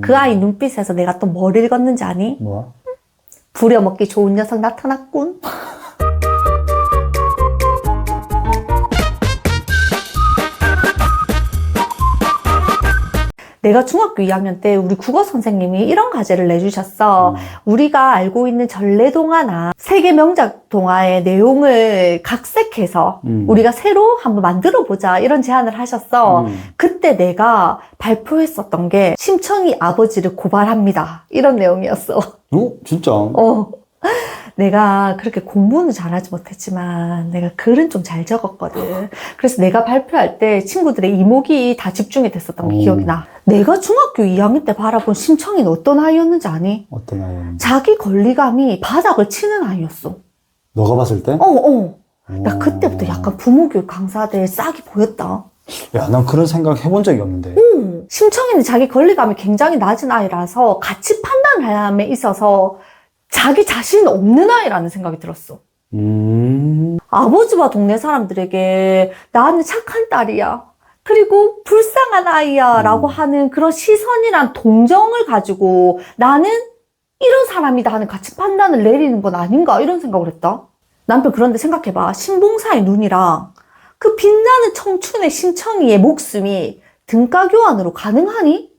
그 아이 눈빛에서 내가 또 뭘 읽었는지 아니? 뭐야? 부려먹기 좋은 녀석 나타났군. 내가 중학교 2학년 때 우리 국어 선생님이 이런 과제를 내주셨어. 우리가 알고 있는 전래동화나 세계 명작 동화의 내용을 각색해서 우리가 새로 한번 만들어보자 이런 제안을 하셨어. 그때 내가 발표했었던 게 심청이 아버지를 고발합니다. 이런 내용이었어. 진짜? 내가 그렇게 공부는 잘하지 못했지만 내가 글은 좀 잘 적었거든. 그래서 내가 발표할 때 친구들의 이목이 다 집중이 됐었던 게 기억이 나. 내가 중학교 2학년 때 바라본 심청이는 어떤 아이였는지 아니? 어떤 아이였는지? 자기 권리감이 바닥을 치는 아이였어. 너가 봤을 때? 나 그때부터 약간 부모교육 강사들 싹이 보였다. 야, 난 그런 생각 해본 적이 없는데. 심청이는 자기 권리감이 굉장히 낮은 아이라서 가치 판단함에 있어서 자기 자신 없는 아이라는 생각이 들었어. 아버지와 동네 사람들에게 나는 착한 딸이야. 그리고 불쌍한 아이야. 라고 하는 그런 시선이란 동정을 가지고 나는 이런 사람이다 하는 가치 판단을 내리는 건 아닌가 이런 생각을 했다. 남편 그런데 생각해봐. 신봉사의 눈이랑 그 빛나는 청춘의 심청이의 목숨이 등가 교환으로 가능하니?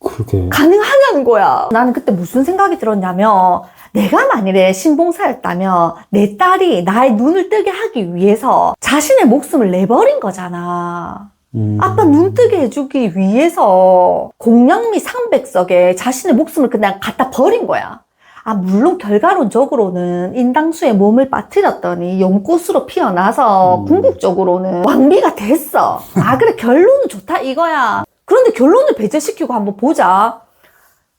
그렇게 가능하냐는 거야. 나는 그때 무슨 생각이 들었냐면 내가 만일에 신봉사였다면 내 딸이 나의 눈을 뜨게 하기 위해서 자신의 목숨을 내버린 거잖아. 아빠 눈 뜨게 해주기 위해서 공양미 상백석에 자신의 목숨을 그냥 갖다 버린 거야. 물론 결과론적으로는 인당수에 몸을 빠뜨렸더니 연꽃으로 피어나서 궁극적으로는 왕비가 됐어. 그래 결론은 좋다 이거야. 그런데 결론을 배제시키고 한번 보자.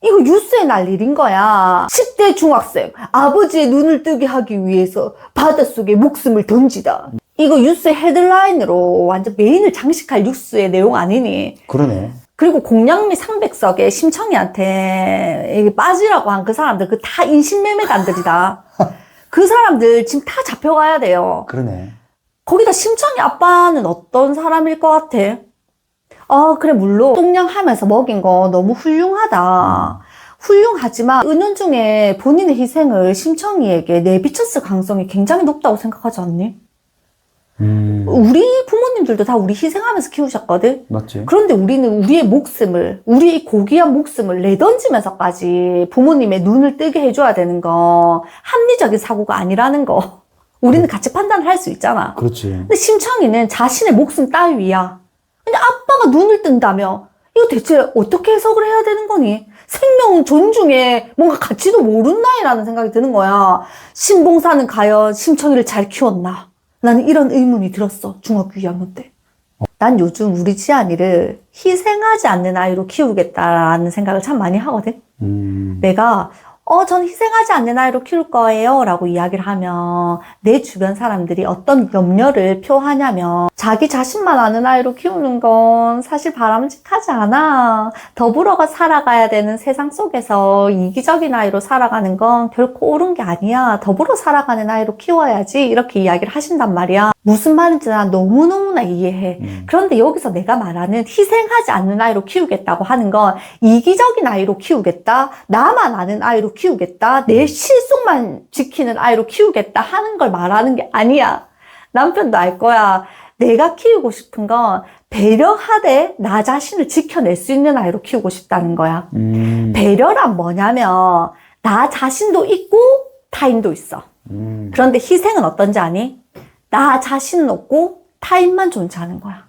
이거 뉴스에 날 일인 거야. 10대 중학생 아버지의 눈을 뜨게 하기 위해서 바닷속에 목숨을 던지다. 이거 뉴스 헤드라인으로 완전 메인을 장식할 뉴스의 내용 아니니? 그러네. 그리고 공양미 상백석에 심청이한테 빠지라고 한 그 사람들 그 다 인신매매단들이다. 그 사람들 지금 다 잡혀가야 돼요. 그러네. 거기다 심청이 아빠는 어떤 사람일 것 같아? 그래 물론 똥냥하면서 먹인 거 너무 훌륭하다. 훌륭하지만 은연중에 본인의 희생을 심청이에게 내비쳤을 가능성이 굉장히 높다고 생각하지 않니? 우리 부모님들도 다 우리 희생하면서 키우셨거든? 맞지? 그런데 우리는 우리의 목숨을, 우리의 고귀한 목숨을 내던지면서까지 부모님의 눈을 뜨게 해줘야 되는 거 합리적인 사고가 아니라는 거 우리는 같이 판단을 할 수 있잖아. 그렇지. 근데 심청이는 자신의 목숨 따위야. 근데 아빠가 눈을 뜬다며 이거 대체 어떻게 해석을 해야 되는 거니? 생명 존중에 뭔가 가치도 모르는 나이라는 생각이 드는 거야. 신봉사는 과연 심청이를 잘 키웠나? 나는 이런 의문이 들었어. 중학교 2학년 때. 난 요즘 우리 지안이를 희생하지 않는 아이로 키우겠다라는 생각을 참 많이 하거든. 내가 전 희생하지 않는 아이로 키울 거예요 라고 이야기를 하면 내 주변 사람들이 어떤 염려를 표하냐면 자기 자신만 아는 아이로 키우는 건 사실 바람직하지 않아. 더불어가 살아가야 되는 세상 속에서 이기적인 아이로 살아가는 건 결코 옳은 게 아니야. 더불어 살아가는 아이로 키워야지 이렇게 이야기를 하신단 말이야. 무슨 말인지 난 너무너무나 이해해. 그런데 여기서 내가 말하는 희생하지 않는 아이로 키우겠다고 하는 건 이기적인 아이로 키우겠다. 나만 아는 아이로 키우겠다. 내 실속만 지키는 아이로 키우겠다 하는 걸 말하는 게 아니야. 남편도 알 거야. 내가 키우고 싶은 건 배려하되 나 자신을 지켜낼 수 있는 아이로 키우고 싶다는 거야. 배려란 뭐냐면 나 자신도 있고 타인도 있어. 그런데 희생은 어떤지 아니? 나 자신은 없고 타인만 존재하는 거야.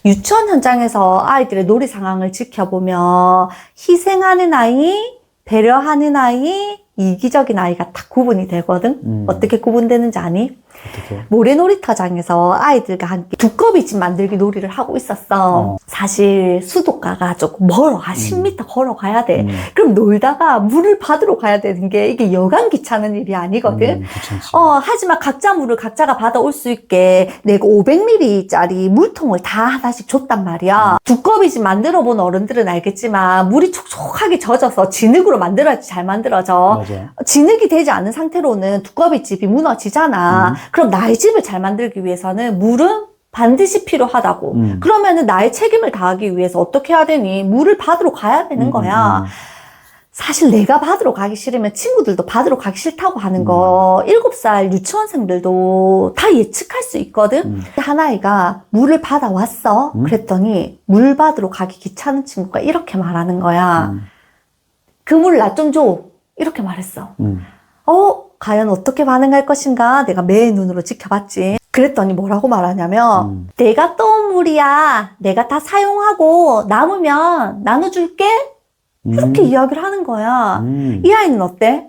유치원 현장에서 아이들의 놀이 상황을 지켜보면 희생하는 아이, 배려하는 아이, 이기적인 아이가 딱 구분이 되거든. 어떻게 구분되는지 아니? 어떻게? 모래놀이터장에서 아이들과 함께 두꺼비집 만들기 놀이를 하고 있었어. 사실 수도가가 조금 멀어. 10m 걸어가야 돼. 그럼 놀다가 물을 받으러 가야 되는 게 이게 여간 귀찮은 일이 아니거든. 귀찮지. 하지만 각자 물을 각자가 받아올 수 있게 내가 500ml짜리 물통을 다 하나씩 줬단 말이야. 두꺼비집 만들어 본 어른들은 알겠지만 물이 촉촉하게 젖어서 진흙으로 만들어야지 잘 만들어져. 맞아. 진흙이 되지 않은 상태로는 두꺼비집이 무너지잖아. 그럼 나의 집을 잘 만들기 위해서는 물은 반드시 필요하다고. 그러면은 나의 책임을 다하기 위해서 어떻게 해야 되니? 물을 받으러 가야 되는 거야. 사실 내가 받으러 가기 싫으면 친구들도 받으러 가기 싫다고 하는 거 7살 유치원생들도 다 예측할 수 있거든. 한 아이가 물을 받아왔어. 그랬더니 물 받으러 가기 귀찮은 친구가 이렇게 말하는 거야. 그 물 나 좀 줘. 이렇게 말했어. 과연 어떻게 반응할 것인가? 내가 매의 눈으로 지켜봤지. 그랬더니 뭐라고 말하냐면 내가 떠온 물이야. 내가 다 사용하고 남으면 나눠줄게. 이렇게 이야기를 하는 거야. 이 아이는 어때?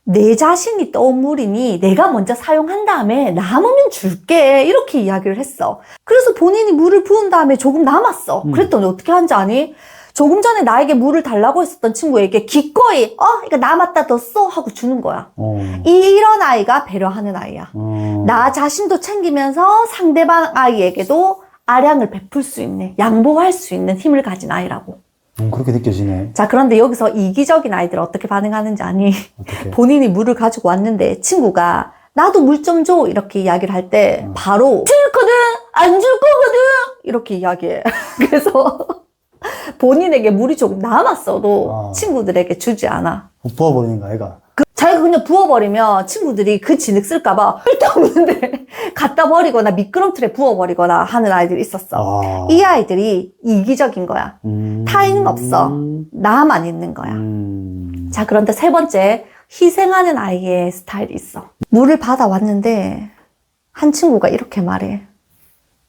내 자신이 떠온 물이니 내가 먼저 사용한 다음에 남으면 줄게. 이렇게 이야기를 했어. 그래서 본인이 물을 부은 다음에 조금 남았어. 그랬더니 어떻게 하는지 아니? 조금 전에 나에게 물을 달라고 했었던 친구에게 기꺼이 이거 남았다 더 써 하고 주는 거야. 이런 아이가 배려하는 아이야. 나 자신도 챙기면서 상대방 아이에게도 아량을 베풀 수 있는, 양보할 수 있는 힘을 가진 아이라고. 그렇게 느껴지네. 자, 그런데 여기서 이기적인 아이들 어떻게 반응하는지 아니? 어떻게? 본인이 물을 가지고 왔는데 친구가 나도 물 좀 줘 이렇게 이야기를 할 때 바로 싫거든 안 줄 거거든 이렇게 이야기해. 그래서 본인에게 물이 조금 남았어도 친구들에게 주지 않아. 부어버리는 거 아이가? 자기가 그냥 부어버리면 친구들이 그 진흙 쓸까봐 쓸데없는데 갖다 버리거나 미끄럼틀에 부어버리거나 하는 아이들이 있었어. 이 아이들이 이기적인 거야. 타인은 없어. 나만 있는 거야. 자, 그런데 세 번째, 희생하는 아이의 스타일이 있어. 물을 받아왔는데 한 친구가 이렇게 말해.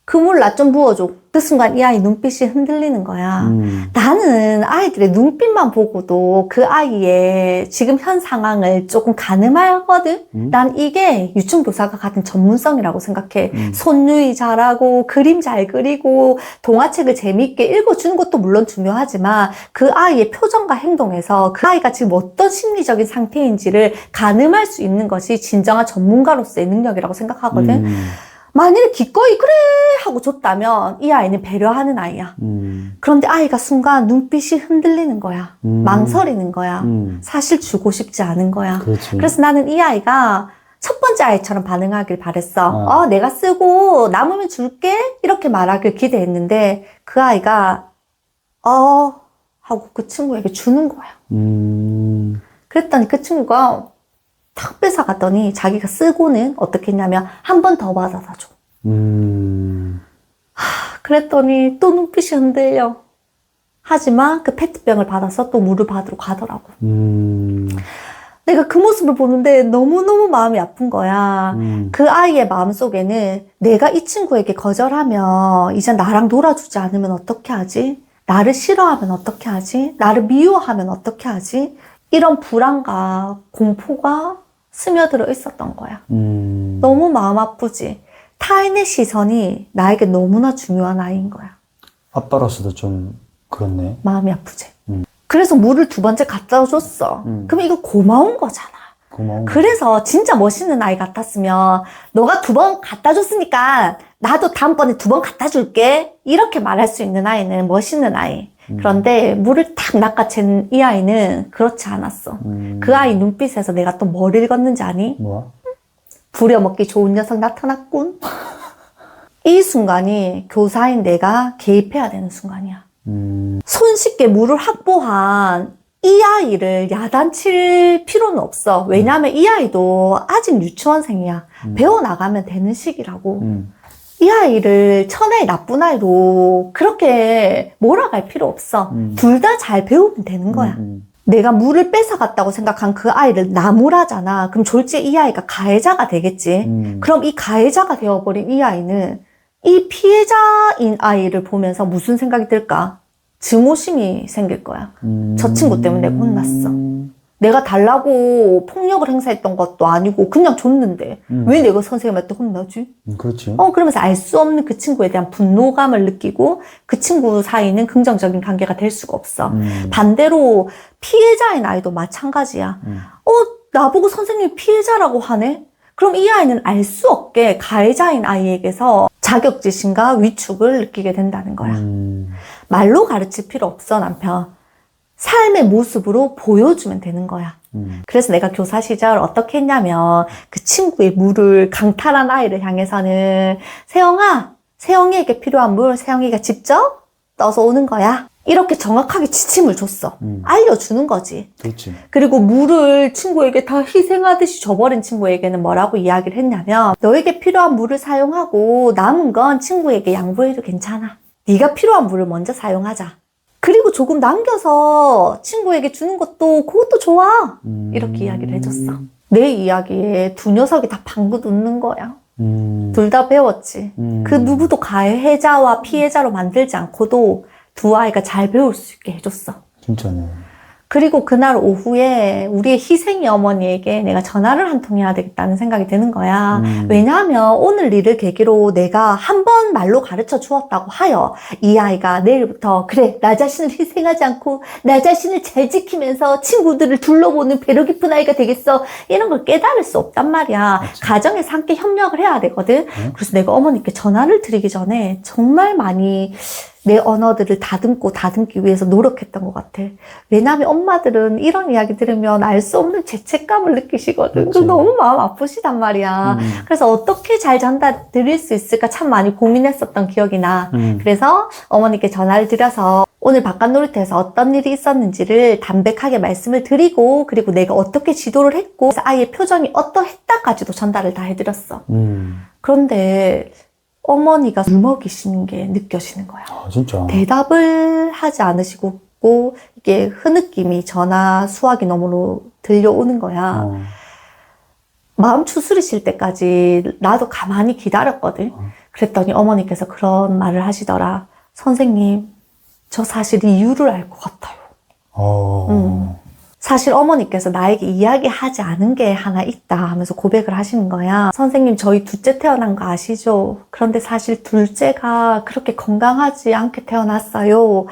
그 물 나 좀 부어줘. 그 순간 이 아이 눈빛이 흔들리는 거야. 나는 아이들의 눈빛만 보고도 그 아이의 지금 현 상황을 조금 가늠하거든? 난 이게 유충교사가 가진 전문성이라고 생각해. 손유희 잘하고, 그림 잘 그리고, 동화책을 재미있게 읽어주는 것도 물론 중요하지만 그 아이의 표정과 행동에서 그 아이가 지금 어떤 심리적인 상태인지를 가늠할 수 있는 것이 진정한 전문가로서의 능력이라고 생각하거든? 만일에 기꺼이 그래 하고 줬다면 이 아이는 배려하는 아이야. 그런데 아이가 순간 눈빛이 흔들리는 거야. 망설이는 거야. 사실 주고 싶지 않은 거야. 그렇지. 그래서 나는 이 아이가 첫 번째 아이처럼 반응하길 바랬어. 내가 쓰고 남으면 줄게 이렇게 말하길 기대했는데 그 아이가 하고 그 친구에게 주는 거야. 그랬더니 그 친구가 탁 뺏어갔더니 자기가 쓰고는 어떻게 했냐면 한 번 더 받아다 줘. 그랬더니 또 눈빛이 흔들려. 하지만 그 페트병을 받아서 또 물을 받으러 가더라고. 내가 그 모습을 보는데 너무너무 마음이 아픈 거야. 그 아이의 마음속에는 내가 이 친구에게 거절하면 이제 나랑 놀아주지 않으면 어떻게 하지? 나를 싫어하면 어떻게 하지? 나를 미워하면 어떻게 하지? 이런 불안과 공포가 스며들어 있었던 거야. 너무 마음 아프지. 타인의 시선이 나에게 너무나 중요한 아이인 거야. 아빠로서도 좀 그렇네. 마음이 아프지. 그래서 물을 두 번째 갖다 줬어. 그럼 이거 고마운 거잖아. 고마워. 그래서 진짜 멋있는 아이 같았으면 너가 두 번 갖다 줬으니까 나도 다음번에 두 번 갖다 줄게. 이렇게 말할 수 있는 아이는 멋있는 아이. 그런데 물을 탁 낚아챈 이 아이는 그렇지 않았어. 그 아이 눈빛에서 내가 또 뭘 읽었는지 아니? 뭐야? 부려먹기 좋은 녀석 나타났군. 이 순간이 교사인 내가 개입해야 되는 순간이야. 손쉽게 물을 확보한 이 아이를 야단칠 필요는 없어. 왜냐하면 이 아이도 아직 유치원생이야. 배워나가면 되는 시기라고. 이 아이를 천하의 나쁜 아이로 그렇게 몰아갈 필요 없어. 둘 다 잘 배우면 되는 거야. 내가 물을 뺏어갔다고 생각한 그 아이를 나무라잖아. 그럼 졸지에 이 아이가 가해자가 되겠지. 그럼 이 가해자가 되어버린 이 아이는 이 피해자인 아이를 보면서 무슨 생각이 들까? 증오심이 생길 거야. 저 친구 때문에 내가 혼났어. 내가 달라고 폭력을 행사했던 것도 아니고 그냥 줬는데 왜 내가 선생님한테 혼나지? 그렇지. 그러면서 알 수 없는 그 친구에 대한 분노감을 느끼고 그 친구 사이는 긍정적인 관계가 될 수가 없어. 반대로 피해자인 아이도 마찬가지야. 나보고 선생님이 피해자라고 하네? 그럼 이 아이는 알 수 없게 가해자인 아이에게서 자격지심과 위축을 느끼게 된다는 거야. 말로 가르칠 필요 없어, 남편. 삶의 모습으로 보여주면 되는 거야. 그래서 내가 교사 시절 어떻게 했냐면 그 친구의 물을 강탈한 아이를 향해서는 세영아, 세영이에게 필요한 물 세영이가 직접 떠서 오는 거야. 이렇게 정확하게 지침을 줬어. 알려주는 거지. 그렇지. 그리고 물을 친구에게 다 희생하듯이 줘버린 친구에게는 뭐라고 이야기를 했냐면 너에게 필요한 물을 사용하고 남은 건 친구에게 양보해도 괜찮아. 네가 필요한 물을 먼저 사용하자. 그리고 조금 남겨서 친구에게 주는 것도 그것도 좋아. 이렇게 이야기를 해줬어. 내 이야기에 두 녀석이 다 방긋 웃는 거야. 둘 다 배웠지. 그 누구도 가해자와 피해자로 만들지 않고도 두 아이가 잘 배울 수 있게 해줬어. 진짜네. 그리고 그날 오후에 우리의 희생이 어머니에게 내가 전화를 한 통 해야 되겠다는 생각이 드는 거야. 왜냐하면 오늘 일을 계기로 내가 한 번 말로 가르쳐 주었다고 하여 이 아이가 내일부터 그래 나 자신을 희생하지 않고 나 자신을 잘 지키면서 친구들을 둘러보는 배려 깊은 아이가 되겠어. 이런 걸 깨달을 수 없단 말이야. 맞지. 가정에서 함께 협력을 해야 되거든. 그래서 내가 어머니께 전화를 드리기 전에 정말 많이 내 언어들을 다듬기 위해서 노력했던 것 같아. 왜냐하면 엄마들은 이런 이야기 들으면 알 수 없는 죄책감을 느끼시거든. 그치. 그 너무 마음 아프시단 말이야. 그래서 어떻게 잘 전달 드릴 수 있을까 참 많이 고민했었던 기억이 나. 그래서 어머니께 전화를 드려서 오늘 바깥 놀이터에서 어떤 일이 있었는지를 담백하게 말씀을 드리고 그리고 내가 어떻게 지도를 했고 아이의 표정이 어떠했다까지도 전달을 다 해드렸어. 그런데 어머니가 울먹이시는 게 느껴지는 거야. 아, 진짜. 대답을 하지 않으시고 이게 흐느낌이 전화 수화기 너머로 들려오는 거야. 마음 추스리실 때까지 나도 가만히 기다렸거든. 그랬더니 어머니께서 그런 말을 하시더라. 선생님, 저 사실 이유를 알 것 같아요. 사실 어머니께서 나에게 이야기하지 않은 게 하나 있다 하면서 고백을 하시는 거야. 선생님, 저희 둘째 태어난 거 아시죠? 그런데 사실 둘째가 그렇게 건강하지 않게 태어났어요.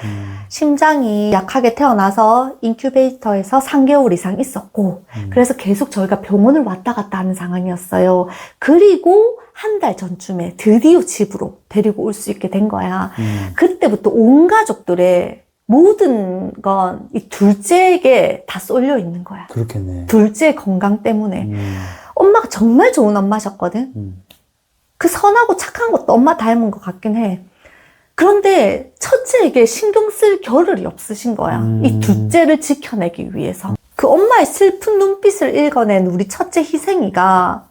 심장이 약하게 태어나서 인큐베이터에서 3개월 이상 있었고 그래서 계속 저희가 병원을 왔다 갔다 하는 상황이었어요. 그리고 한 달 전쯤에 드디어 집으로 데리고 올 수 있게 된 거야. 그때부터 온 가족들의 모든 건 이 둘째에게 다 쏠려 있는 거야. 그렇겠네. 둘째의 건강 때문에. 엄마가 정말 좋은 엄마셨거든. 그 선하고 착한 것도 엄마 닮은 것 같긴 해. 그런데 첫째에게 신경 쓸 겨를이 없으신 거야. 이 둘째를 지켜내기 위해서. 그 엄마의 슬픈 눈빛을 읽어낸 우리 첫째 희생이가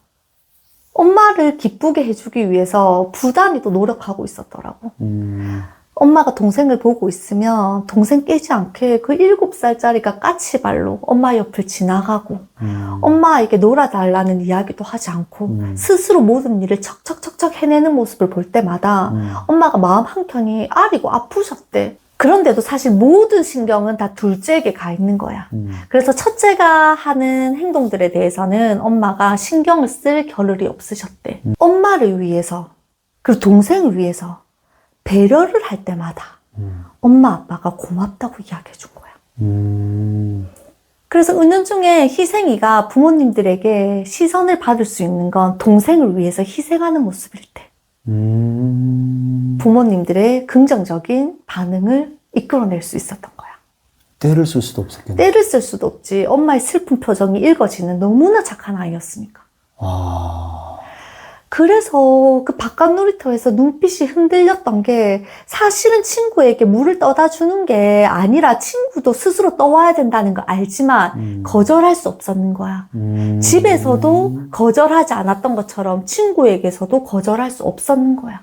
엄마를 기쁘게 해주기 위해서 부단히도 노력하고 있었더라고. 엄마가 동생을 보고 있으면 동생 깨지 않게 그 7살짜리가 까치발로 엄마 옆을 지나가고 엄마에게 놀아달라는 이야기도 하지 않고 스스로 모든 일을 척척척척 해내는 모습을 볼 때마다 엄마가 마음 한켠이 아리고 아프셨대. 그런데도 사실 모든 신경은 다 둘째에게 가 있는 거야. 그래서 첫째가 하는 행동들에 대해서는 엄마가 신경을 쓸 겨를이 없으셨대. 엄마를 위해서 그리고 동생을 위해서 배려를 할 때마다 엄마 아빠가 고맙다고 이야기해 준 거야. 그래서 은연중에 희생이가 부모님들에게 시선을 받을 수 있는 건 동생을 위해서 희생하는 모습일 때 부모님들의 긍정적인 반응을 이끌어낼 수 있었던 거야. 때를 쓸 수도 없었겠네. 때를 쓸 수도 없지. 엄마의 슬픈 표정이 읽어지는 너무나 착한 아이였으니까. 그래서 그 바깥 놀이터에서 눈빛이 흔들렸던 게 사실은 친구에게 물을 떠다 주는 게 아니라 친구도 스스로 떠와야 된다는 걸 알지만 거절할 수 없었는 거야. 집에서도 거절하지 않았던 것처럼 친구에게서도 거절할 수 없었는 거야.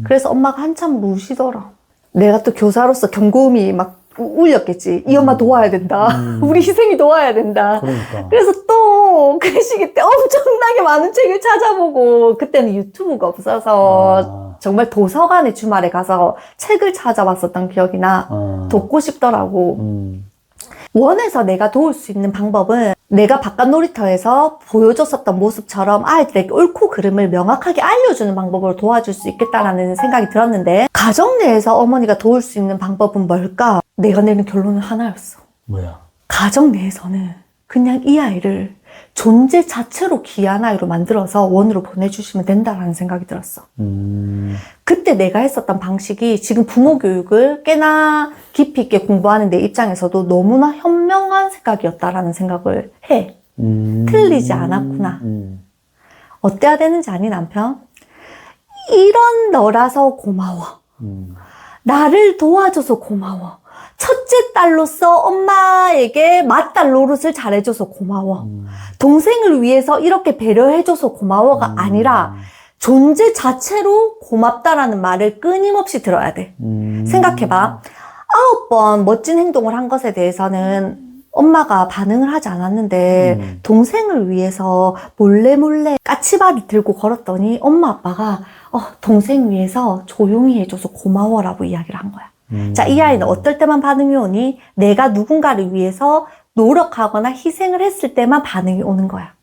그래서 엄마가 한참 우시더라. 내가 또 교사로서 경고음이 막 울렸겠지. 이 엄마 도와야 된다. 우리 희생이 도와야 된다. 그러니까. 그래서 또 그 시기 때 엄청나게 많은 책을 찾아보고 그때는 유튜브가 없어서 정말 도서관에 주말에 가서 책을 찾아봤었던 기억이 나. 돕고 싶더라고. 원해서 내가 도울 수 있는 방법은 내가 바깥 놀이터에서 보여줬었던 모습처럼 아이들에게 옳고 그름을 명확하게 알려주는 방법으로 도와줄 수 있겠다라는 생각이 들었는데 가정 내에서 어머니가 도울 수 있는 방법은 뭘까? 내가 내는 결론은 하나였어. 뭐야? 가정 내에서는 그냥 이 아이를 존재 자체로 귀한 아이로 만들어서 원으로 보내주시면 된다라는 생각이 들었어. 그때 내가 했었던 방식이 지금 부모 교육을 꽤나 깊이 있게 공부하는 내 입장에서도 너무나 현명한 생각이었다라는 생각을 해. 틀리지 않았구나. 어때야 되는지 아니 남편? 이런 너라서 고마워. 나를 도와줘서 고마워. 첫째 딸로서 엄마에게 맏딸 노릇을 잘해줘서 고마워. 동생을 위해서 이렇게 배려해줘서 고마워가 아니라 존재 자체로 고맙다라는 말을 끊임없이 들어야 돼. 생각해봐. 9번 멋진 행동을 한 것에 대해서는 엄마가 반응을 하지 않았는데 동생을 위해서 몰래 까치발을 들고 걸었더니 엄마 아빠가 동생 위해서 조용히 해줘서 고마워라고 이야기를 한 거야. 자, 이 아이는 어떨 때만 반응이 오니? 내가 누군가를 위해서 노력하거나 희생을 했을 때만 반응이 오는 거야.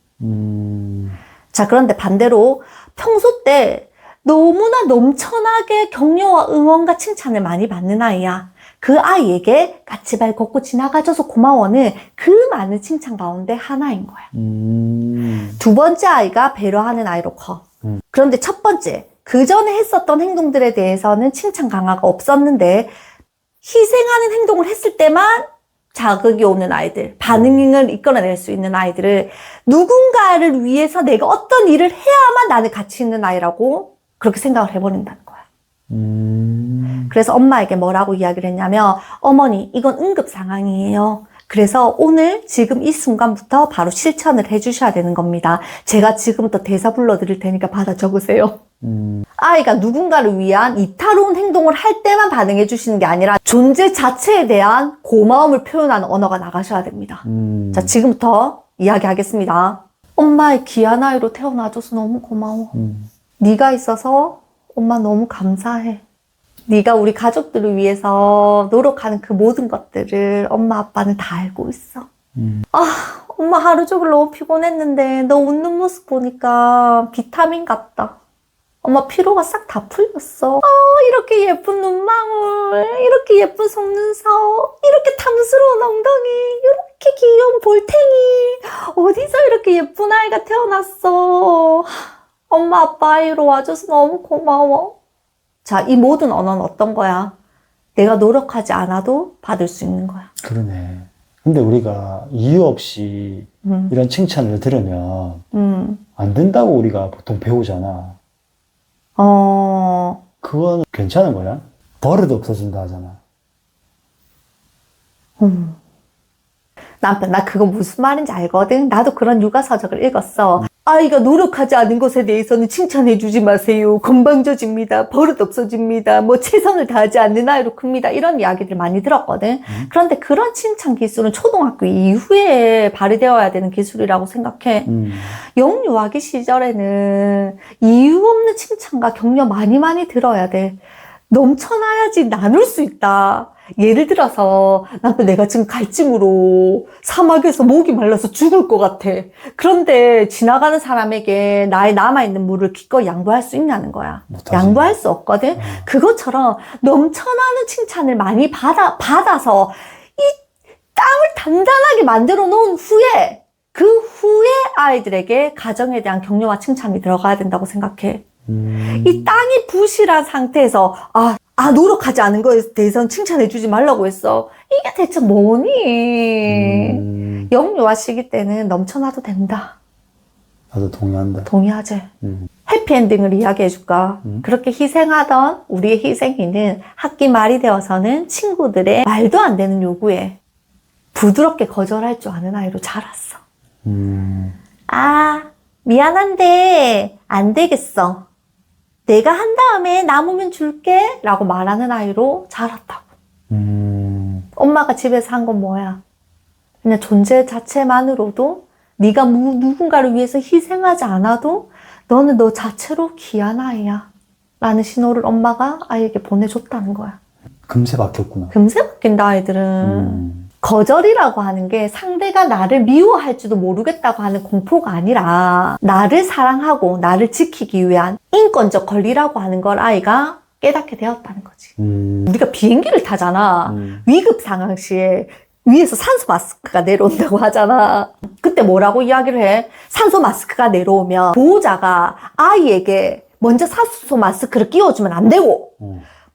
자, 그런데 반대로 평소 때 너무나 넘쳐나게 격려와 응원과 칭찬을 많이 받는 아이야. 그 아이에게 까치발 걷고 지나가줘서 고마워는 그 많은 칭찬 가운데 하나인 거야. 두 번째 아이가 배려하는 아이로 커. 그런데 첫 번째, 그 전에 했었던 행동들에 대해서는 칭찬 강화가 없었는데 희생하는 행동을 했을 때만 자극이 오는 아이들, 반응을 이끌어낼 수 있는 아이들을 누군가를 위해서 내가 어떤 일을 해야만 나는 가치 있는 아이라고 그렇게 생각을 해버린다는 거야. 그래서 엄마에게 뭐라고 이야기를 했냐면, 어머니, 이건 응급 상황이에요. 그래서 오늘 지금 이 순간부터 바로 실천을 해주셔야 되는 겁니다. 제가 지금부터 대사 불러드릴 테니까 받아 적으세요. 아이가 누군가를 위한 이타로운 행동을 할 때만 반응해 주시는 게 아니라 존재 자체에 대한 고마움을 표현하는 언어가 나가셔야 됩니다. 자, 지금부터 이야기하겠습니다. 엄마의 귀한 아이로 태어나줘서 너무 고마워. 네가 있어서 엄마 너무 감사해. 네가 우리 가족들을 위해서 노력하는 그 모든 것들을 엄마 아빠는 다 알고 있어. 엄마 하루 종일 너무 피곤했는데 너 웃는 모습 보니까 비타민 같다. 엄마 피로가 싹 다 풀렸어. 이렇게 예쁜 눈망울, 이렇게 예쁜 속눈썹, 이렇게 탐스러운 엉덩이, 이렇게 귀여운 볼탱이. 어디서 이렇게 예쁜 아이가 태어났어. 엄마 아빠 아이로 와줘서 너무 고마워. 자, 이 모든 언어는 어떤 거야? 내가 노력하지 않아도 받을 수 있는 거야. 그러네. 근데 우리가 이유 없이 이런 칭찬을 들으면 안 된다고 우리가 보통 배우잖아. 그건 괜찮은 거야? 버릇 없어진다 하잖아. 남편, 나 그거 무슨 말인지 알거든? 나도 그런 육아서적을 읽었어. 아이가 노력하지 않은 것에 대해서는 칭찬해주지 마세요. 건방져집니다. 버릇 없어집니다. 뭐 최선을 다하지 않는 아이로 큽니다. 이런 이야기들 많이 들었거든. 그런데 그런 칭찬 기술은 초등학교 이후에 발휘되어야 되는 기술이라고 생각해. 영유아기 시절에는 이유 없는 칭찬과 격려 많이 들어야 돼. 넘쳐나야지 나눌 수 있다. 예를 들어서 남편 내가 지금 갈증으로 사막에서 목이 말라서 죽을 것 같아. 그런데 지나가는 사람에게 나의 남아있는 물을 기꺼이 양보할 수 있냐는 거야. 못하지. 양보할 수 없거든. 그것처럼 넘쳐나는 칭찬을 많이 받아서 이 땅을 단단하게 만들어 놓은 후에 그 후에 아이들에게 가정에 대한 격려와 칭찬이 들어가야 된다고 생각해. 이 땅이 부실한 상태에서 노력하지 않은 거에 대해서는 칭찬해주지 말라고 했어. 이게 대체 뭐니? 영유아 시기 때는 넘쳐나도 된다. 나도 동의한다. 동의하지? 해피엔딩을 이야기해줄까? 그렇게 희생하던 우리의 희생이는 학기 말이 되어서는 친구들의 말도 안 되는 요구에 부드럽게 거절할 줄 아는 아이로 자랐어. 미안한데 안 되겠어. 내가 한 다음에 남으면 줄게 라고 말하는 아이로 자랐다고. 엄마가 집에서 한 건 뭐야? 그냥 존재 자체만으로도 네가 누군가를 위해서 희생하지 않아도 너는 너 자체로 귀한 아이야 라는 신호를 엄마가 아이에게 보내줬다는 거야. 금세 바뀌었구나. 금세 바뀐다 아이들은. 거절이라고 하는 게 상대가 나를 미워할지도 모르겠다고 하는 공포가 아니라 나를 사랑하고 나를 지키기 위한 인권적 권리라고 하는 걸 아이가 깨닫게 되었다는 거지. 우리가 비행기를 타잖아. 위급 상황 시에 위에서 산소 마스크가 내려온다고 하잖아. 그때 뭐라고 이야기를 해? 산소 마스크가 내려오면 보호자가 아이에게 먼저 산소 마스크를 끼워주면 안 되고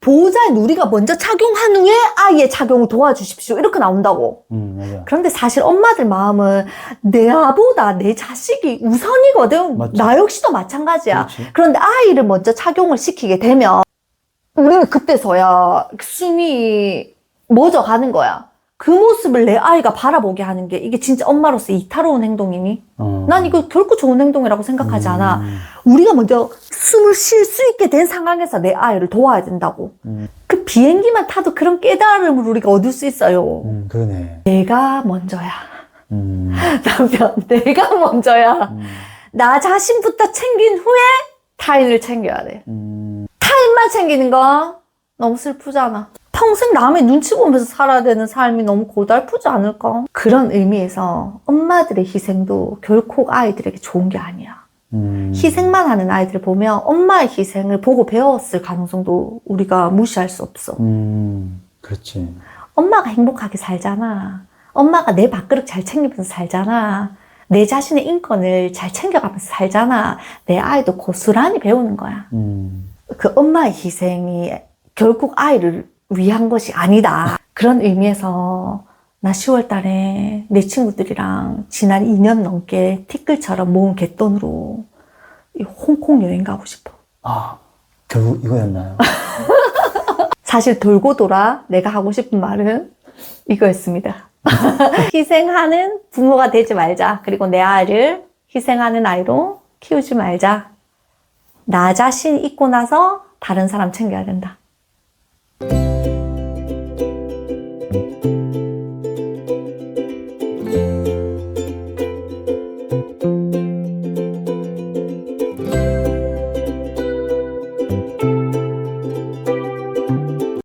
보호자의 누리가 먼저 착용한 후에 아이의 착용을 도와주십시오. 이렇게 나온다고. 맞아. 그런데 사실 엄마들 마음은 내보다 내 자식이 우선이거든. 맞죠. 나 역시도 마찬가지야. 그렇지. 그런데 아이를 먼저 착용을 시키게 되면 우리는 그때서야 숨이 멎어가는 거야. 그 모습을 내 아이가 바라보게 하는 게 이게 진짜 엄마로서 이타로운 행동이니? 난 이거 결코 좋은 행동이라고 생각하지 않아. 우리가 먼저 숨을 쉴 수 있게 된 상황에서 내 아이를 도와야 된다고. 그 비행기만 타도 그런 깨달음을 우리가 얻을 수 있어요. 그러네. 내가 먼저야. 남편, 내가 먼저야. 나 자신부터 챙긴 후에 타인을 챙겨야 돼. 타인만 챙기는 거 너무 슬프잖아. 평생 남의 눈치 보면서 살아야 되는 삶이 너무 고달프지 않을까? 그런 의미에서 엄마들의 희생도 결코 아이들에게 좋은 게 아니야. 희생만 하는 아이들을 보면 엄마의 희생을 보고 배웠을 가능성도 우리가 무시할 수 없어. 그렇지. 엄마가 행복하게 살잖아. 엄마가 내 밥그릇 잘 챙기면서 살잖아. 내 자신의 인권을 잘 챙겨가면서 살잖아. 내 아이도 고스란히 배우는 거야. 그 엄마의 희생이 결국 아이를 위한 것이 아니다. 그런 의미에서 나 10월 달에 내 친구들이랑 지난 2년 넘게 티끌처럼 모은 갯돈으로 이 홍콩 여행 가고 싶어. 아, 결국 이거였나요? 사실 돌고 돌아 내가 하고 싶은 말은 이거였습니다. 희생하는 부모가 되지 말자. 그리고 내 아이를 희생하는 아이로 키우지 말자. 나 자신 있고 나서 다른 사람 챙겨야 된다.